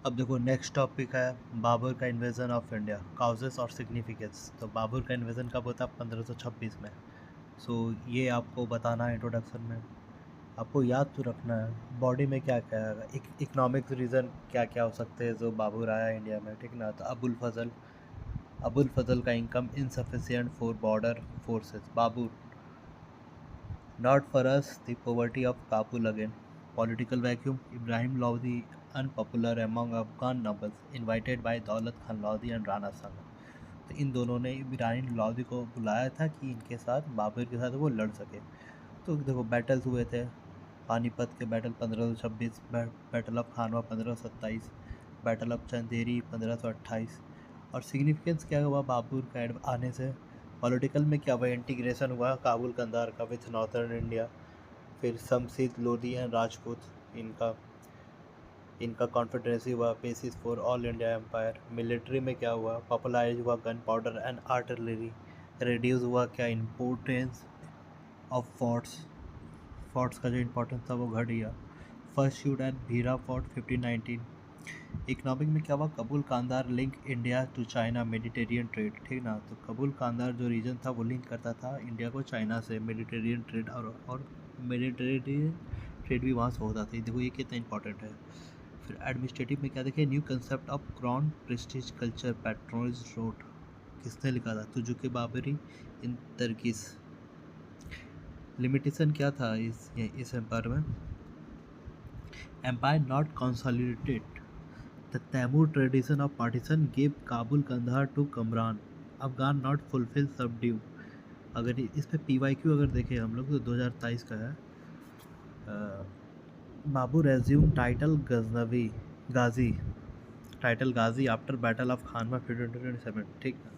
अब देखो next topic है बाबर का इन्वेजन ऑफ इंडिया, काउजेस और सिग्निफिकेंस। तो बाबर का इन्वेजन कब होता है? 1526 में। सो ये आपको बताना है इंट्रोडक्शन में। आपको याद तो रखना है बॉडी में क्या क्या है, इकोनॉमिक्स रीज़न क्या क्या हो सकते हैं जो बाबर आया इंडिया में, ठीक ना। तो अबुल फजल का income insufficient for border forces. Babar not for us the poverty of Kabul again. Political vacuum. Ibrahim Lodi unpopular among Afghan nobles invited by Daulat Khan Lodi and Rana Sanga. तो इन दोनों ने इब्राहिम लोदी को बुलाया था कि इनके साथ बाबर के साथ वो लड़ सके। तो देखो बैटल्स हुए थे। पानीपत के battle 1526, battle of Khanwa 1527, battle of Chanderi 1528। और सिग्निफिकेंस क्या हुआ बाबर का आने से? पॉलिटिकल में क्या हुआ? इंटीग्रेशन हुआ काबुल कंधार का विथ नॉर्थर्न इंडिया। फिर शमशीद लोदी एंड राजपूत, इनका इनका कॉन्फेडरेसी हुआ, basis for all India empire. Military में क्या हुआ? पॉपुलराइज हुआ gunpowder and artillery. Reduce हुआ क्या? इम्पोर्टेंस ऑफ फोर्ट्स का जो इम्पोर्टेंस था वो घट गया। First shoot at Bhera fort 1519। Economic में क्या हुआ? Kabul Kandahar link India to China Mediterranean trade, ठीक ना। तो कबूल कांधार जो रीजन था वो लिंक करता था इंडिया को चाइना से, मेडिटेरियन ट्रेड और मेडिटेरियन ट्रेड भी वहाँ से होता था। देखो ये कितना इंपॉर्टेंट है। फिर एडमिनिस्ट्रेटिव में क्या देखे? New concept of crown prestige culture patronage road. किसने लिखा था? तुजुके बाबरी इन तर्किस। लिमिटेशन क्या था इस एम्पायर में? Empire not consolidated. The Timur tradition of partition give Kabul Kandahar to Kamran. Afghan not fulfil subdue. अगर इस पे PYQ अगर देखें हम लोग तो 2023 का है। Babur resume title Ghaznavi Ghazi title Ghazi after battle of Khanwa 1527, ठीक है।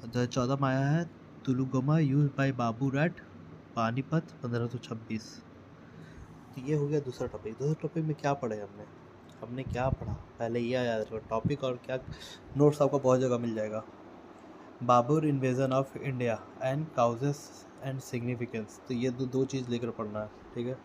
2014 में आया है tulughma use by Babur at Panipat 1526। तो ये हो गया दूसरा टॉपिक। दूसरे टॉपिक में क्या पढ़े हमने क्या पढ़ा पहले ये याद रखो टॉपिक, और क्या नोट्स आपको बहुत जगह मिल जाएगा। Babar invasion of India and causes and significance. तो ये दो चीज़ लेकर पढ़ना है, ठीक है।